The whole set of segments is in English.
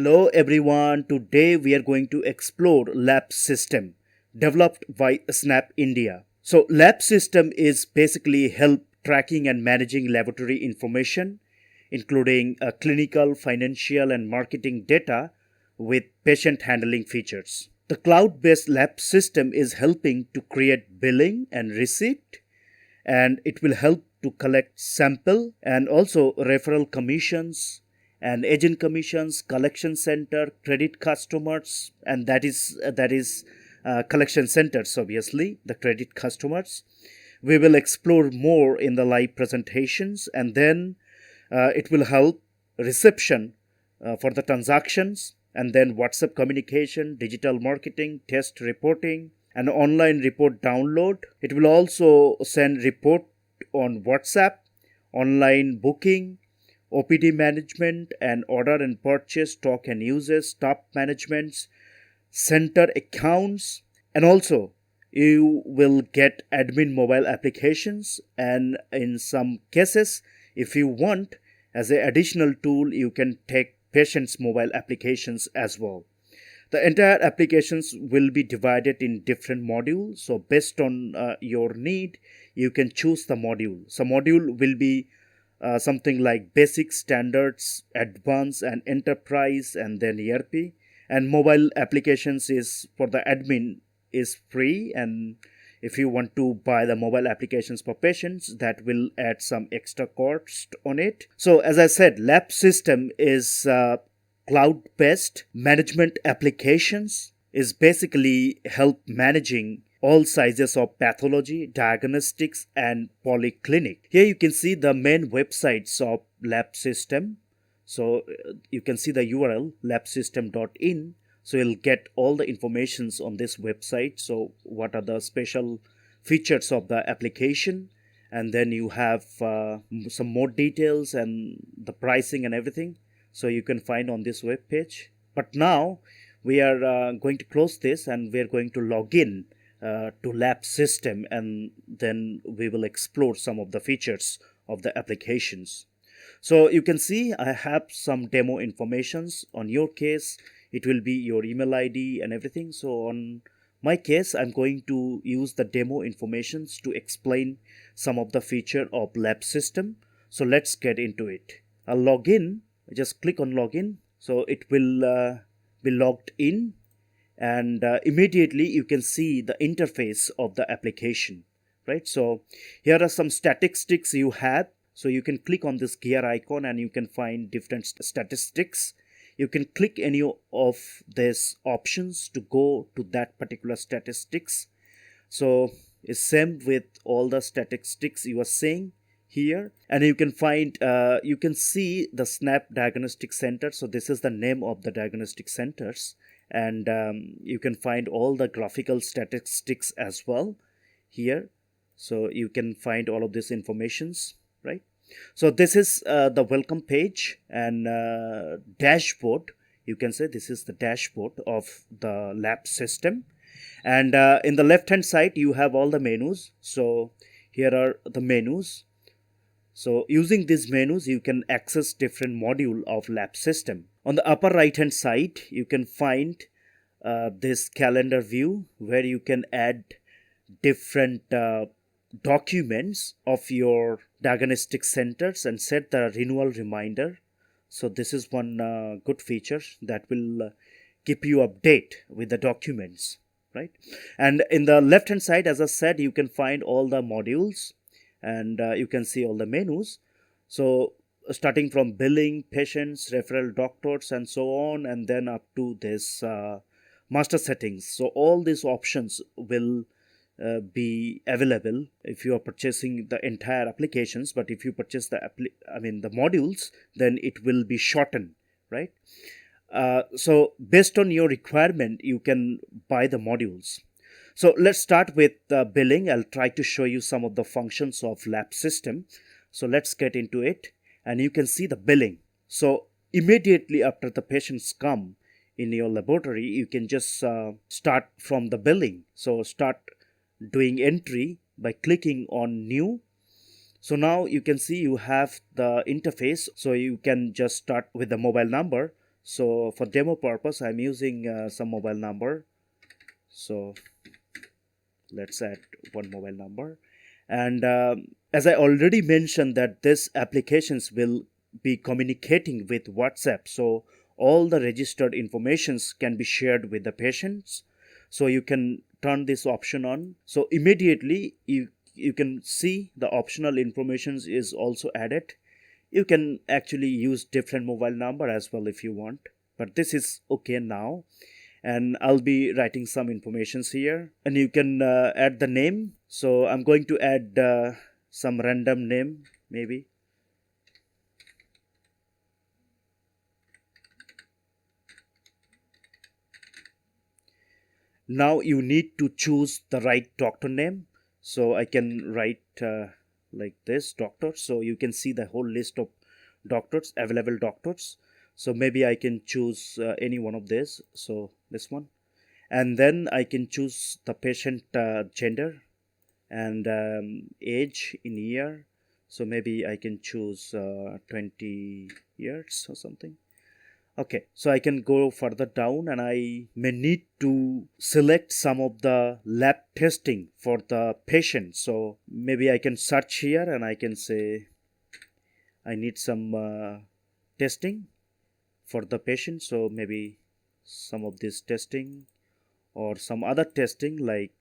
Hello everyone. Today we are going to explore LABSYSTEM developed by SNAP India. So LABSYSTEM is basically help tracking and managing laboratory information including clinical, financial and marketing data with patient handling features. The cloud-based LABSYSTEM is helping to create billing and receipt, and it will help to collect sample and also referral commissions and agent commissions, collection center, credit customers, and that is collection centers, obviously the credit customers. We will explore more in the live presentations, and then it will help reception for the transactions, and then WhatsApp communication, digital marketing, test reporting, and online report download. It will also send report on WhatsApp, online booking, OPD management, and order and purchase, stock and uses, staff managements, center accounts, and also you will get admin mobile applications, and in some cases if you want as an additional tool you can take patients mobile applications as well. The entire applications will be divided in different modules, so based on your need you can choose the module. So module will be something like basic, standards, advanced and enterprise, and then ERP. And mobile applications is for the admin is free, and if you want to buy the mobile applications for patients that will add some extra cost on it. So as I said, LABSYSTEM is cloud-based management applications, is basically help managing all sizes of pathology, diagnostics and polyclinic. Here you can see the main websites of LABSYSTEM. So you can see the URL labsystem.in. So you'll get all the informations on this website. So what are the special features of the application, and then you have some more details and the pricing and everything. So you can find on this web page. But now we are going to close this and we are going to log in to LABSYSTEM, and then we will explore some of the features of the applications. So you can see I have some demo informations. On your case it will be your email ID and everything. So on my case I'm going to use the demo informations to explain some of the feature of LABSYSTEM. So let's get into it. I'll log in. Just click on login. So it will be logged in, and immediately you can see the interface of the application, right? So here are some statistics you have. So you can click on this gear icon and you can find different statistics. You can click any of these options to go to that particular statistics. So it's same with all the statistics you are seeing here, and you can find you can see the SNAP diagnostic center. So this is the name of the diagnostic centers, and you can find all the graphical statistics as well here. So you can find all of these informations, right? So this is the welcome page and dashboard. You can say this is the dashboard of the LABSYSTEM, and in the left hand side you have all the menus. So here are the menus. So using these menus you can access different module of LABSYSTEM. On the upper right hand side you can find this calendar view where you can add different documents of your diagnostic centers and set the renewal reminder. So this is one good feature that will keep you update with the documents, right? And in the left hand side, as I said, you can find all the modules, and you can see all the menus. So starting from billing, patients, referral doctors and so on, and then up to this master settings. So all these options will be available if you are purchasing the entire applications, but if you purchase the modules, then it will be shortened, right? So based on your requirement you can buy the modules. So let's start with billing. I'll try to show you some of the functions of LABSYSTEM. So let's get into it, and you can see the billing. So immediately after the patients come in your laboratory, you can just start from the billing. So start doing entry by clicking on new. So now you can see you have the interface. So you can just start with the mobile number. So for demo purpose, I'm using some mobile number. So let's add one mobile number. And as I already mentioned that this applications will be communicating with WhatsApp. So all the registered informations can be shared with the patients. So you can turn this option on. So immediately you can see the optional informations is also added. You can actually use different mobile number as well if you want, but this is okay now. And I'll be writing some informations here, and you can add the name. So I'm going to add some random name maybe. Now you need to choose the right doctor name. So I can write like this, doctor. So you can see the whole list of doctors, available doctors. So maybe I can choose any one of these. So this one. And then I can choose the patient gender and age in year. So maybe I can choose 20 years or something. Okay, so I can go further down and I may need to select some of the lab testing for the patient. So maybe I can search here and I can say I need some testing for the patient. So maybe some of this testing or some other testing like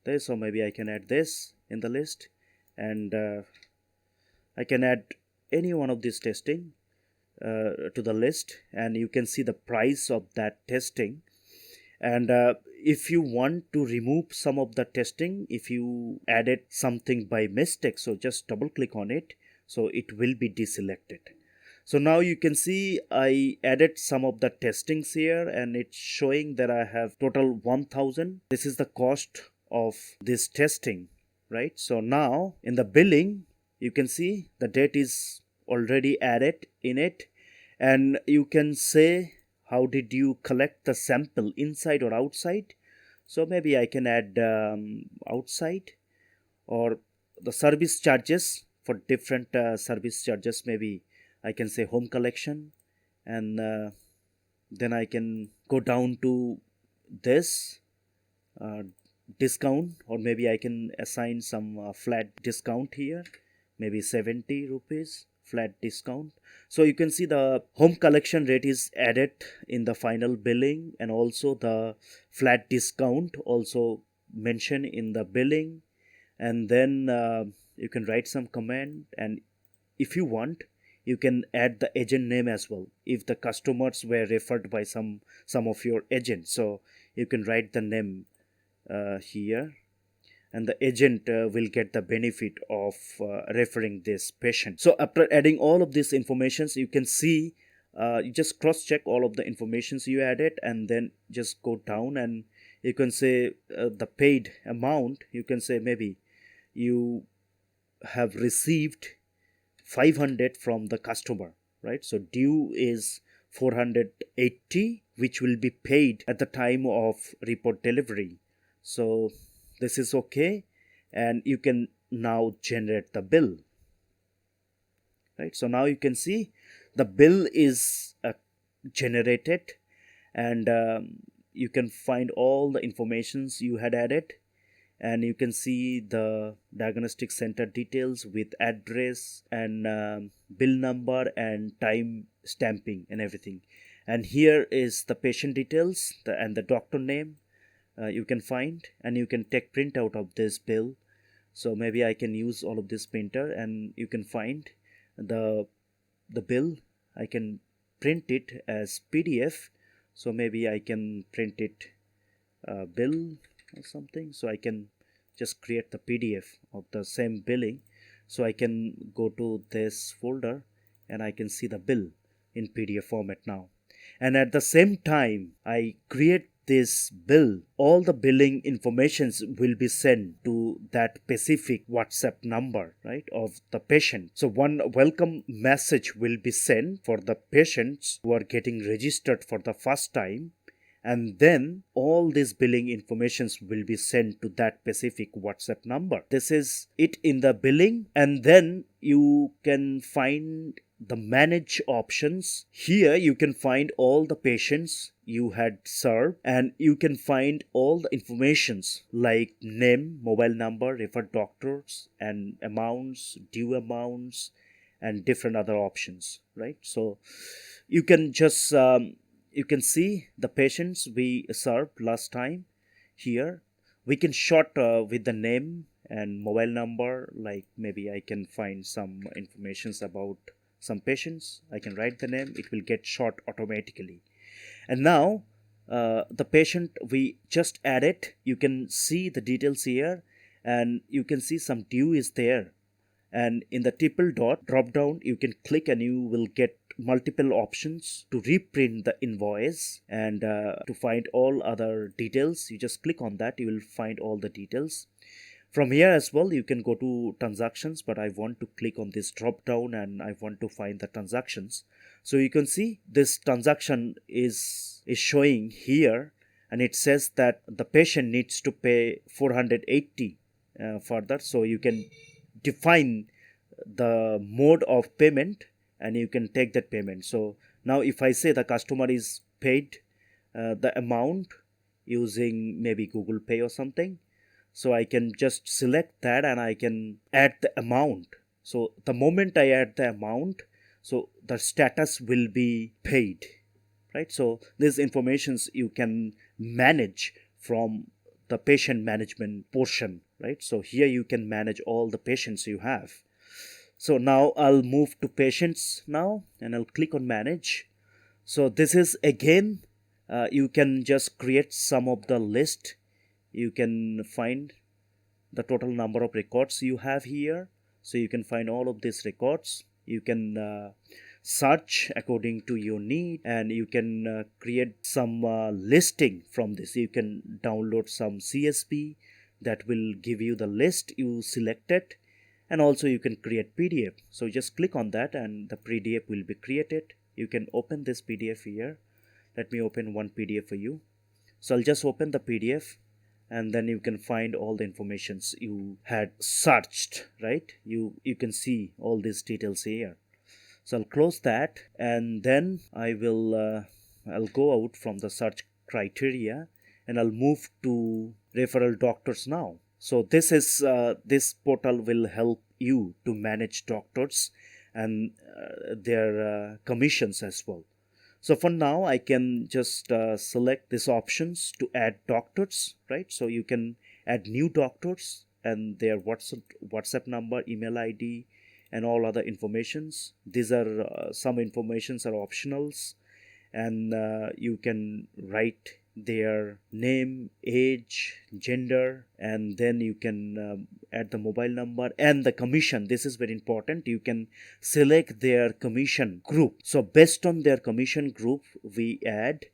this, or maybe I can add this in the list, and I can add any one of these testing to the list, and you can see the price of that testing. And if you want to remove some of the testing, if you added something by mistake, so just double click on it, so it will be deselected. So now you can see I added some of the testings here, and it's showing that I have total 1000. This is the cost of this testing, right? So now in the billing, you can see the date is already added in it, and you can say how did you collect the sample, inside or outside. So maybe I can add outside, or the service charges for different service charges. Maybe I can say home collection, and then I can go down to this discount, or maybe I can assign some flat discount here, maybe 70 rupees flat discount. So you can see the home collection rate is added in the final billing, and also the flat discount also mentioned in the billing. And then you can write some comment, and if you want, you can add the agent name as well if the customers were referred by some of your agents. So you can write the name here, and the agent will get the benefit of referring this patient. So after adding all of these informations, you can see you just cross check all of the informations you added, and then just go down and you can say the paid amount. You can say maybe you have received 500 from the customer, right? So due is 480, which will be paid at the time of report delivery. So this is okay, and you can now generate the bill, right? So now you can see the bill is generated, and you can find all the informations you had added, and you can see the diagnostic center details with address and bill number and time stamping and everything. And here is the patient details and the doctor name you can find, and you can take printout of this bill. So maybe I can use all of this printer, and you can find the bill. I can print it as PDF. So maybe I can print it bill or something. So I can just create the PDF of the same billing. So I can go to this folder and I can see the bill in PDF format now. And at the same time I create this bill, all the billing informations will be sent to that specific WhatsApp number, right, of the patient. So one welcome message will be sent for the patients who are getting registered for the first time, and then all these billing informations will be sent to that specific WhatsApp number. This is it in the billing, and then you can find the manage options. Here you can find all the patients you had served, and you can find all the informations like name, mobile number, referred doctors, and amounts, due amounts, and different other options, right? So you can just you can see the patients we served last time. Here we can short with the name and mobile number, like maybe I can find some informations about some patients. I can write the name, it will get short automatically. And now the patient we just added, you can see the details here, and you can see some due is there. And in the triple dot drop down, you can click and you will get multiple options to reprint the invoice, and to find all other details, you just click on that, you will find all the details. From here as well, you can go to transactions, but I want to click on this drop down and I want to find the transactions. So you can see this transaction is showing here, and it says that the patient needs to pay 480 further. So you can define the mode of payment and you can take that payment. So now if I say the customer is paid the amount using maybe Google Pay or something, so I can just select that and I can add the amount. So the moment I add the amount, so the status will be paid, right? So these informations you can manage from the patient management portion, right? So here you can manage all the patients you have. So now I'll move to patients now and I'll click on manage. So this is again, you can just create some of the list. You can find the total number of records you have here. So you can find all of these records. You can search according to your need, and you can create some listing from this. You can download some CSV that will give you the list you selected, and also you can create PDF. So just click on that and the PDF will be created. You can open this PDF here. Let me open one PDF for you. So I'll just open the PDF, and then you can find all the informations you had searched, right? You can see all these details here. So I'll close that, and then I will I'll go out from the search criteria and I'll move to referral doctors now. So this is this portal will help you to manage doctors and their commissions as well. So for now, I can just select these options to add doctors, right? So you can add new doctors and their WhatsApp number, email ID, and all other informations. These are some informations are optionals, and you can write their name, age, gender, and then you can add the mobile number and the commission. This is very important. You can select their commission group. So based on their commission group we add,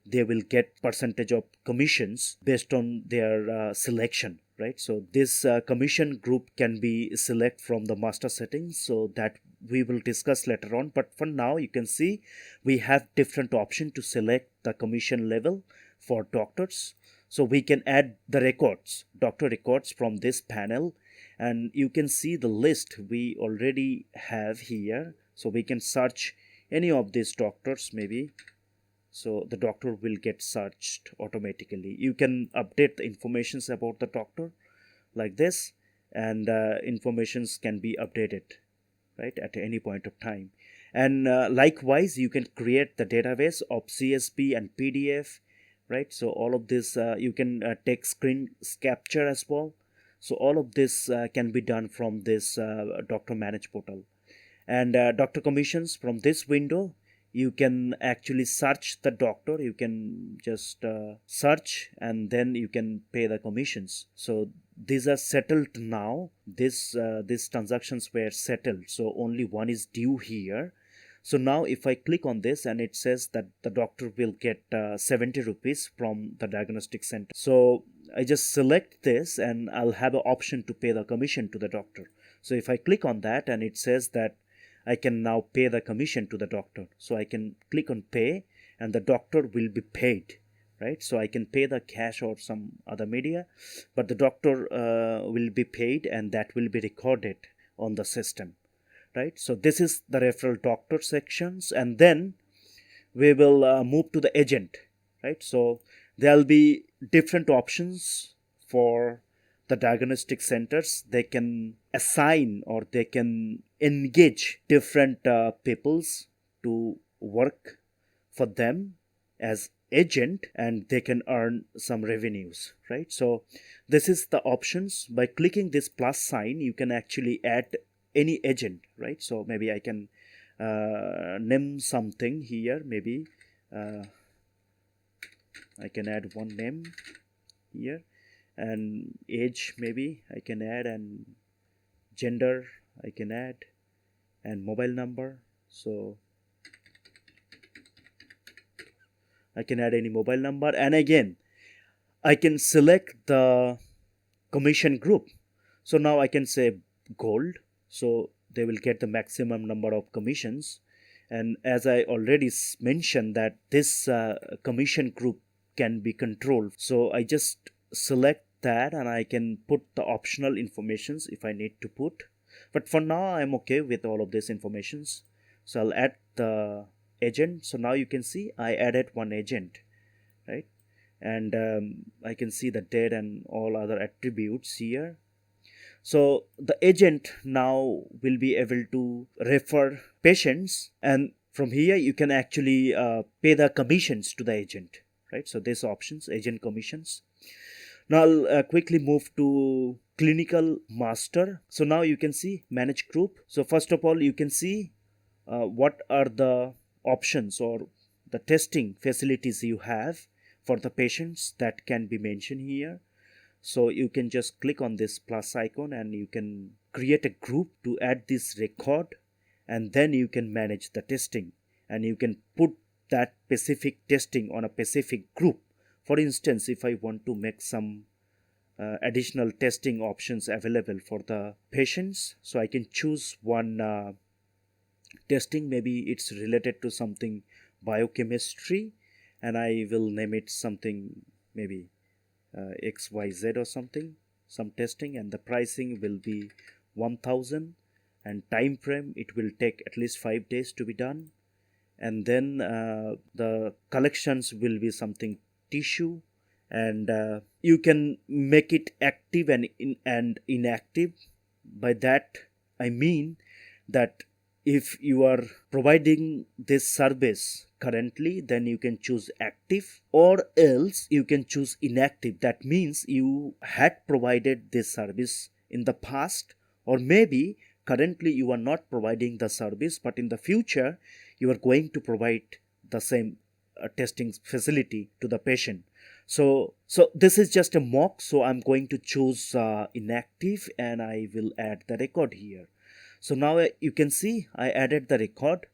they will get percentage of commissions based on their selection, right? So this commission group can be select from the master settings, so that we will discuss later on. But for now, you can see we have different option to select the commission level for doctors. So we can add the records, doctor records, from this panel, and you can see the list we already have here. So we can search any of these doctors maybe. So the doctor will get searched automatically. You can update the informations about the doctor like this, and informations can be updated, right, at any point of time. And likewise, you can create the database of CSV and PDF, right? So all of this you can take screen capture as well. So all of this can be done from this doctor manage portal. And doctor commissions, from this window you can actually search the doctor. You can just search and then you can pay the commissions. So these are settled now. These transactions were settled, so only one is due here. So now if I click on this, and it says that the doctor will get 70 rupees from the diagnostic center. So I just select this and I'll have an option to pay the commission to the doctor. So if I click on that, and it says that I can now pay the commission to the doctor. So I can click on pay and the doctor will be paid, right? So I can pay the cash or some other media, but the doctor will be paid and that will be recorded on the system, right? So this is the referral doctor sections, and then we will move to the agent, right? So there'll be different options for the diagnostic centers. They can assign or they can engage different peoples to work for them as agent, and they can earn some revenues, right? So this is the options. By clicking this plus sign, you can actually add any agent, right? So maybe I can name something here. Maybe I can add one name here, and age maybe I can add, and gender I can add, and mobile number. So I can add any mobile number, and again I can select the commission group. So now I can say gold, so they will get the maximum number of commissions. And as I already mentioned that this commission group can be controlled, so I just select that and I can put the optional informations if I need to put, but for now I'm okay with all of these informations. So I'll add the agent. So now you can see I added one agent, right? And I can see the date and all other attributes here. So the agent now will be able to refer patients, and from here you can actually pay the commissions to the agent, right? So these options, agent commissions. Now I'll quickly move to clinical master. So now you can see manage group. So first of all, you can see what are the options or the testing facilities you have for the patients that can be mentioned here. So you can just click on this plus icon and you can create a group to add this record, and then you can manage the testing, and you can put that specific testing on a specific group. For instance, if I want to make some additional testing options available for the patients, so I can choose one testing. Maybe it's related to something biochemistry, and I will name it something maybe XYZ or something, some testing, and the pricing will be 1000, and time frame it will take at least 5 days to be done. And then the collections will be something tissue, and you can make it active and inactive. By that I mean that if you are providing this service currently, then you can choose active, or else you can choose inactive. That means you had provided this service in the past, or maybe currently you are not providing the service, but in the future you are going to provide the same testing facility to the patient. So this is just a mock, so I'm going to choose inactive, and I will add the record here. So now you can see I added the record.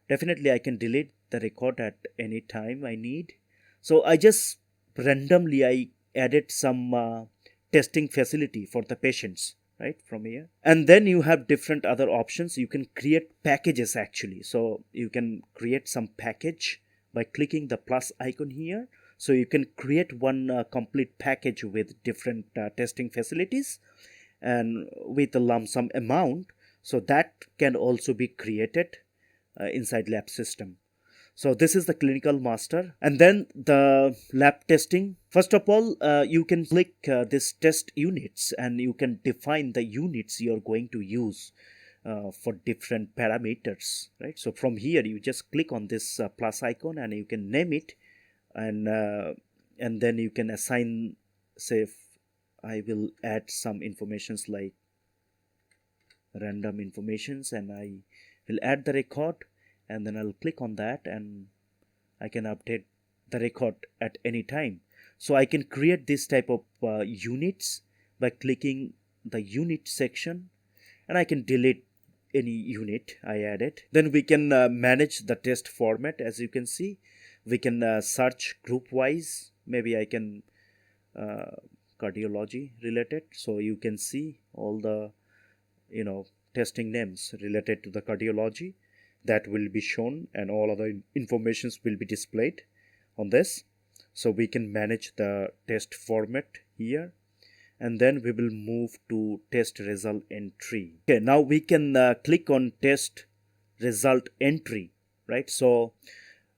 Definitely I can delete the record at any time I need. So I just randomly I added some testing facility for the patients, right, from here. And then you have different other options. You can create packages actually. So you can create some package by clicking the plus icon here. So you can create one complete package with different testing facilities and with a lump sum amount. So that can also be created inside LABSYSTEM. So this is the clinical master, and then the lab testing. First of all, you can click this test units, and you can define the units you are going to use for different parameters, right? So from here you just click on this plus icon and you can name it, and then you can assign, say I will add some informations like random informations, and I will add the record, and then I'll click on that and I can update the record at any time. So I can create this type of units by clicking the unit section, and I can delete any unit I added. Then we can manage the test format. As you can see, we can search group wise. Maybe I can cardiology related, so you can see all the testing names related to the cardiology that will be shown, and all other informations will be displayed on this. So we can manage the test format here, and then we will move to test result entry. Okay, now we can click on test result entry, right? So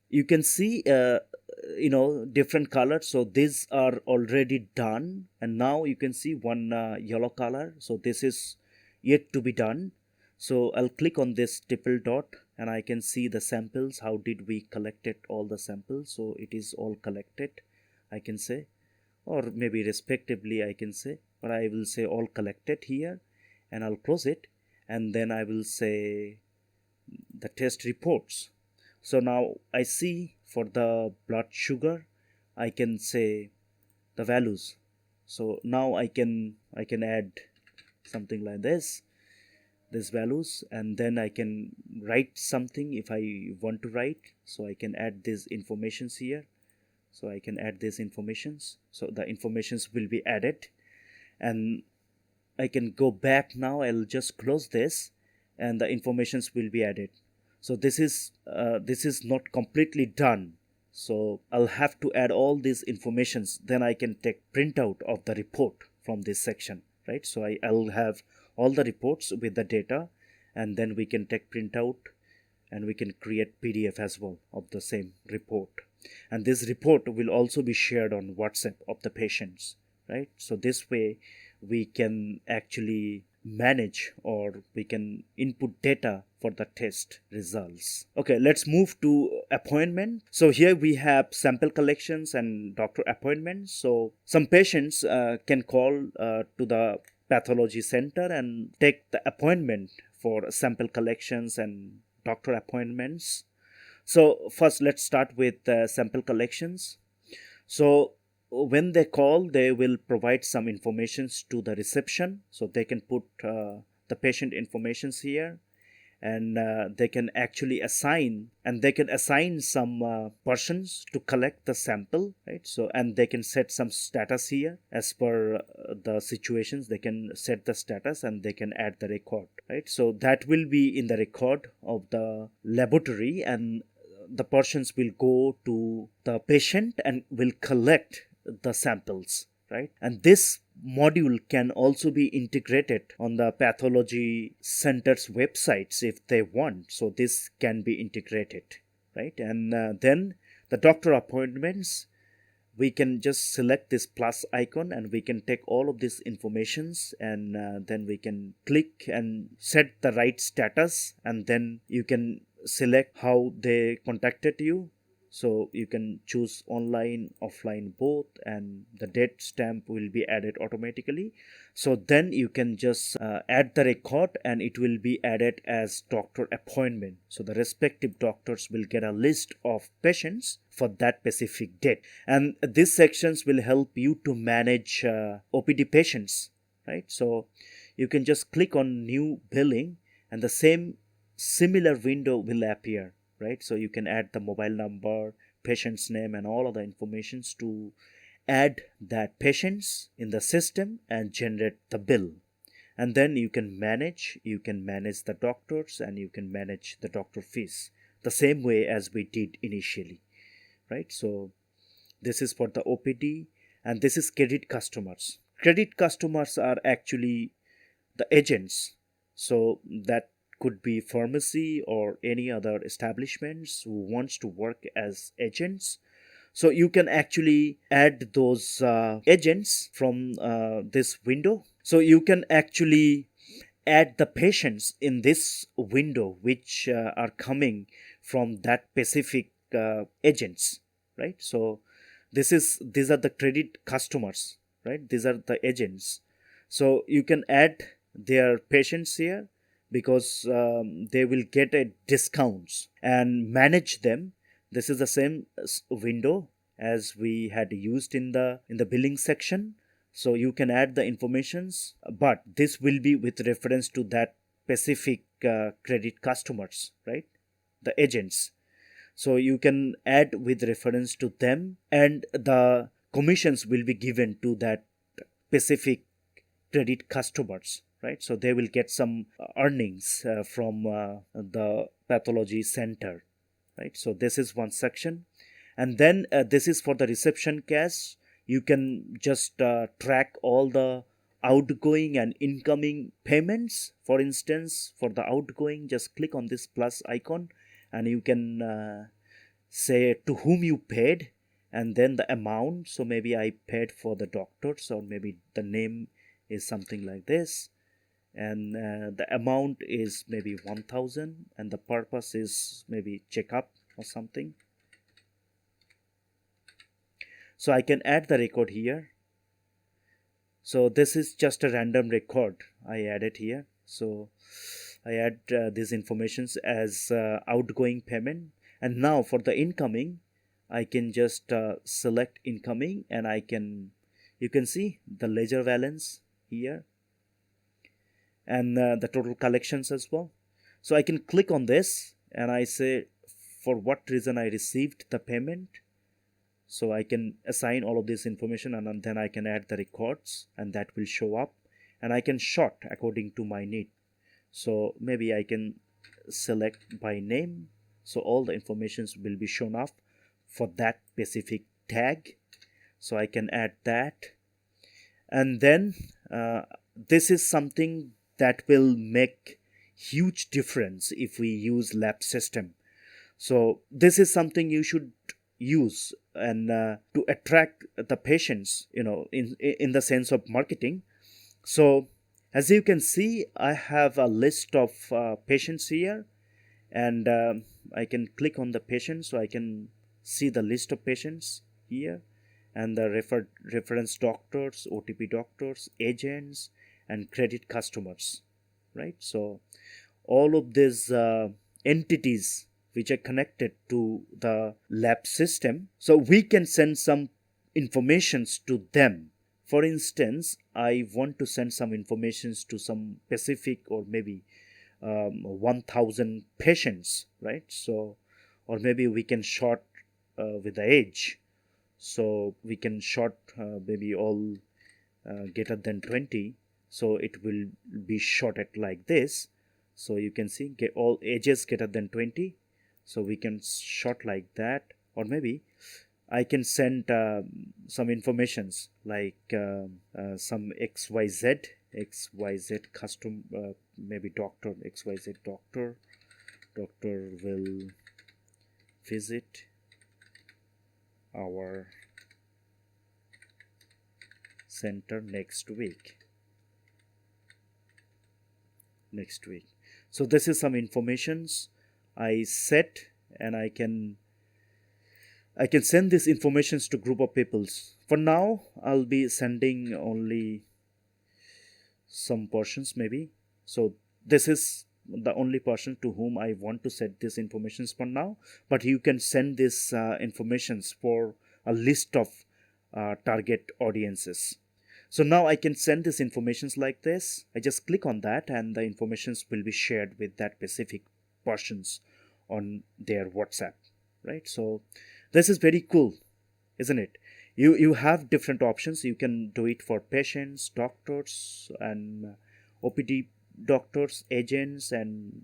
you can see different colors. So these are already done, and now you can see one yellow color. So this is yet to be done. So I'll click on this triple dot and I can see the samples. How did we collected all the samples? So it is all collected, I can say, or maybe respectively I can say, but I will say all collected here, and I'll close it, and then I will say the test reports. So now I see for the blood sugar, I can say the values. So now I can add something like this, these values, and then I can write something if I want to write. So I can add these informations here. So I can add these informations. So the informations will be added, and I can go back now. I'll just close this, and the informations will be added. So this is not completely done. So I'll have to add all these informations. Then I can take printout of the report from this section, right? So I'll have all the reports with the data, and then we can take printout, and we can create PDF as well of the same report. And this report will also be shared on WhatsApp of the patients, right? So this way we can actually manage, or we can input data for the test results. Okay, let's move to appointment. So here we have sample collections and doctor appointments. So some patients can call to the pathology center and take the appointment for sample collections and doctor appointments. So first let's start with sample collections. So when they call, they will provide some informations to the reception. So they can put the patient informations here, and they can actually assign some persons to collect the sample, right? So, and they can set some status here as per the situations. They can set the status and they can add the record, right? So that will be in the record of the laboratory, and the persons will go to the patient and will collect the samples, right? And this module can also be integrated on the pathology center's websites if they want. So this can be integrated, right? And then the doctor appointments, we can just select this plus icon and we can take all of these informations, and then we can click and set the right status, and then you can select how they contacted you. So you can choose online, offline, both, and the date stamp will be added automatically. So then you can just add the record, and it will be added as doctor appointment. So the respective doctors will get a list of patients for that specific date. And these sections will help you to manage OPD patients, right? So you can just click on new billing, and the similar window will appear, right? So you can add the mobile number, patient's name, and all of the informations to add that patients in the system and generate the bill. And then you can manage the doctors, and you can manage the doctor fees the same way as we did initially, right? So this is for the OPD, and this is credit customers. Credit customers are actually the agents. So that could be pharmacy or any other establishments who wants to work as agents. So you can actually add those agents from this window. So you can actually add the patients in this window which are coming from that specific agents, right? So these are the credit customers, right? These are the agents. So you can add their patients here, because they will get a discounts, and manage them. This is the same window as we had used in the billing section. So you can add the informations, but this will be with reference to that specific credit customers, right? The agents. So you can add with reference to them, and the commissions will be given to that specific credit customers, right? So they will get some earnings from the pathology center, right? So this is one section. And then this is for the reception cash. You can just track all the outgoing and incoming payments. For instance, for the outgoing, just click on this plus icon and you can say to whom you paid and then the amount. So maybe I paid for the doctors, or maybe the name is something like this, and the amount is maybe 1000 and the purpose is maybe checkup or something. So I can add the record here. So this is just a random record I added here. So I add these informations as outgoing payment, and now for the incoming I can just select incoming, and you can see the ledger balance here and the total collections as well. So I can click on this and I say for what reason I received the payment. So I can assign all of this information, and then I can add the records and that will show up, and I can sort according to my need. So maybe I can select by name, so all the informations will be shown up for that specific tag. So I can add that, and then this is something that will make huge difference if we use LABSYSTEM. So this is something you should use and to attract the patients, in the sense of marketing. So as you can see, I have a list of patients here, and I can click on the patient, so I can see the list of patients here, and the reference doctors, OTP doctors, agents, and credit customers, right? So all of these entities which are connected to the LABSYSTEM, so we can send some informations to them. For instance, I want to send some informations to some specific, or maybe 1000 patients, right? So, or maybe we can sort with the age. So we can sort maybe all greater than 20. So it will be sorted like this. So you can see get all ages greater than 20. So we can sort like that, or maybe I can send some informations like some XYZ custom, maybe doctor, XYZ doctor will visit our center next week. So this is some informations I set, and I can send these informations to group of peoples. For now, I'll be sending only some portions maybe. So this is the only person to whom I want to set these informations for now, but you can send this informations for a list of target audiences. So now I can send this informations like this. I just click on that and the informations will be shared with that specific persons on their WhatsApp, right? So this is very cool, isn't it? You have different options. You can do it for patients, doctors, and OPD doctors, agents, and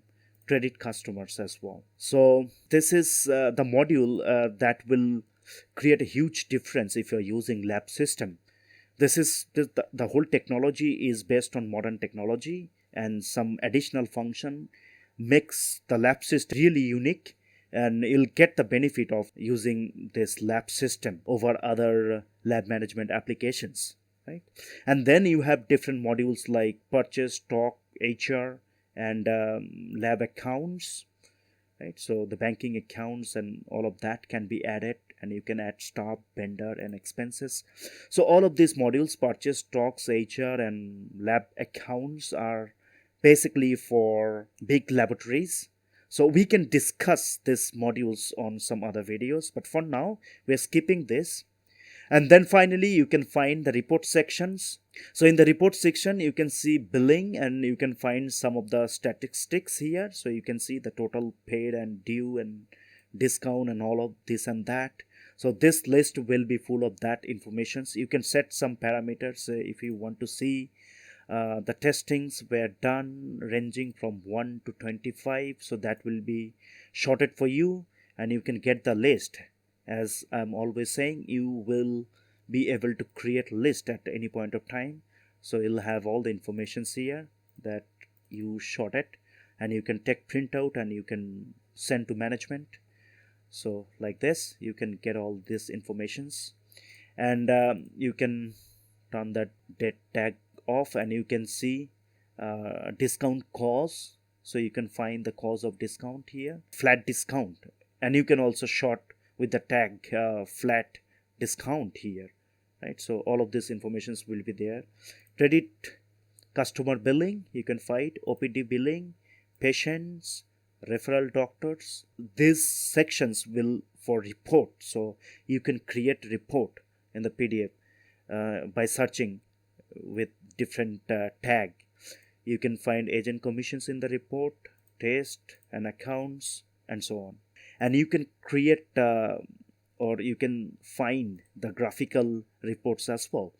credit customers as well. So this is the module that will create a huge difference if you're using LABSYSTEM. This is the whole technology is based on modern technology, and some additional function makes the LABSYSTEM really unique, and you'll get the benefit of using this LABSYSTEM over other lab management applications, right? And then you have different modules like purchase, stock, HR, and lab accounts, right? So the banking accounts and all of that can be added, and you can add staff, vendor, and expenses. So all of these modules, purchase, stocks, HR, and lab accounts, are basically for big laboratories. So we can discuss these modules on some other videos, but for now we're skipping this. And then finally you can find the report sections. So in the report section you can see billing, and you can find some of the statistics here. So you can see the total paid and due and discount and all of this and that. So this list will be full of that information. So you can set some parameters if you want to see the testings were done ranging from 1 to 25. So that will be sorted for you, and you can get the list. As I'm always saying, you will be able to create list at any point of time. So you'll have all the informations here that you shot it, and you can take printout and you can send to management. So like this, you can get all these informations, and you can turn that date tag off, and you can see discount cause. So you can find the cause of discount here, flat discount, and you can also short with the tag flat discount here, right? So all of these informations will be there. Credit, customer billing, you can find OPD billing, patients, referral doctors. These sections will for report, so you can create report in the PDF by searching with different tag. You can find agent commissions in the report, test and accounts, and so on. And you can create or you can find the graphical reports as well.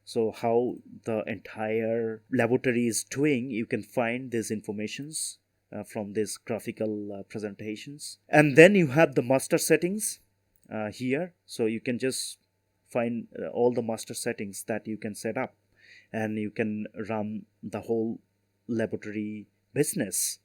So how the entire laboratory is doing, you can find these informations from these graphical presentations. And then you have the master settings here. So you can just find all the master settings that you can set up, and you can run the whole laboratory business.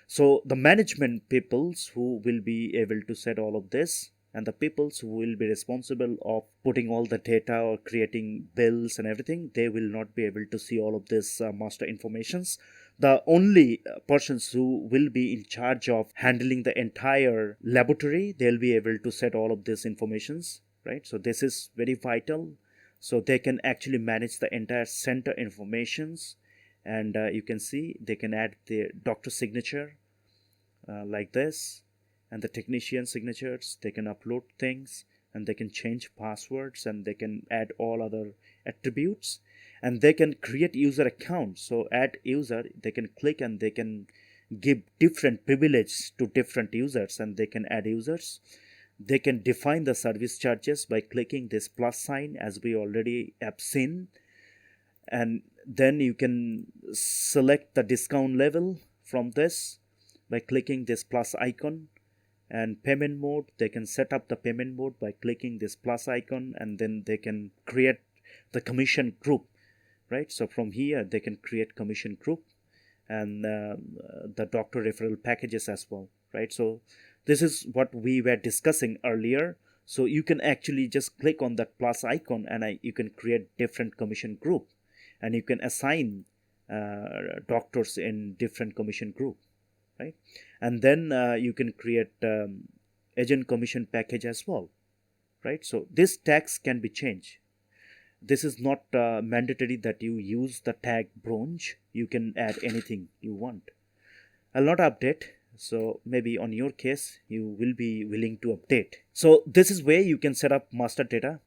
So the management peoples who will be able to set all of this, and the peoples who will be responsible of putting all the data or creating bills and everything, they will not be able to see all of this master informations. The only persons who will be in charge of handling the entire laboratory, they'll be able to set all of these informations, right? So this is very vital. So they can actually manage the entire center informations, and you can see they can add the doctor signature like this, and the technician signatures. They can upload things, and they can change passwords, and they can add all other attributes, and they can create user accounts. So add user, they can click and they can give different privileges to different users, and they can add users. They can define the service charges by clicking this plus sign, as we already have seen, and then you can select the discount level from this by clicking this plus icon. And payment mode, they can set up the payment mode by clicking this plus icon, and then they can create the commission group, right? So from here they can create commission group, and the doctor referral packages as well, right? So this is what we were discussing earlier. So you can actually just click on that plus icon, and you can create different commission group, and you can assign doctors in different commission group, right? And then you can create agent commission package as well, right? So this tags can be changed. This is not mandatory that you use the tag bronze. You can add anything you want. I'll not update, so maybe on your case you will be willing to update. So this is where you can set up master data.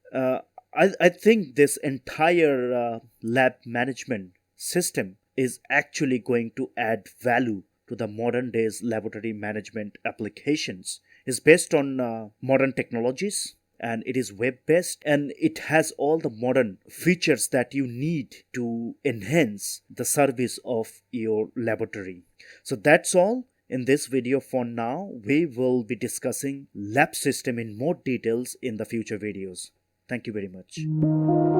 I think this entire lab management system is actually going to add value to the modern days laboratory management applications. It's based on modern technologies, and it is web based, and it has all the modern features that you need to enhance the service of your laboratory. So that's all in this video for now. We will be discussing LABSYSTEM in more details in the future videos. Thank you very much.